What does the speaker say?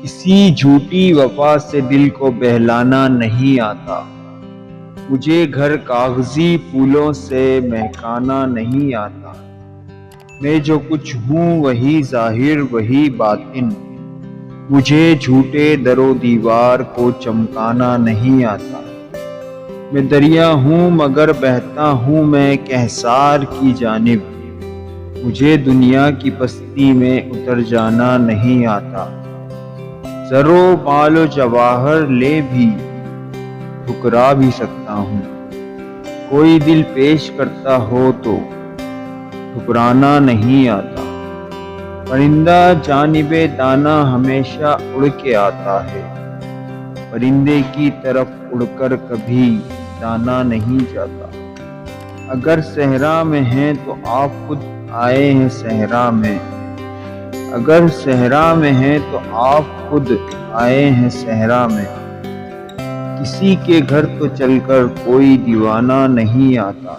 کسی جھوٹی وفا سے دل کو بہلانا نہیں آتا، مجھے گھر کاغذی پھولوں سے مہکانا نہیں آتا، میں جو کچھ ہوں وہی ظاہر وہی باطن، مجھے جھوٹے در و دیوار کو چمکانا نہیں آتا، میں دریا ہوں مگر بہتا ہوں میں کہسار کی جانب، مجھے دنیا کی پستی میں اتر جانا نہیں آتا، زر و مال و جواہر لے بھی ٹھکرا بھی سکتا ہوں، کوئی دل پیش کرتا ہو تو ٹھکرانا نہیں آتا، پرندہ جانب دانہ ہمیشہ اڑ کے آتا ہے، پرندے کی طرف اڑ کر کبھی دانہ نہیں جاتا، اگر صحرا میں ہیں تو آپ خود آئے ہیں صحرا میں، اگر صحرا میں ہیں تو آپ خود آئے ہیں صحرا میں، کسی کے گھر تو چل کر کوئی دیوانہ نہیں آتا۔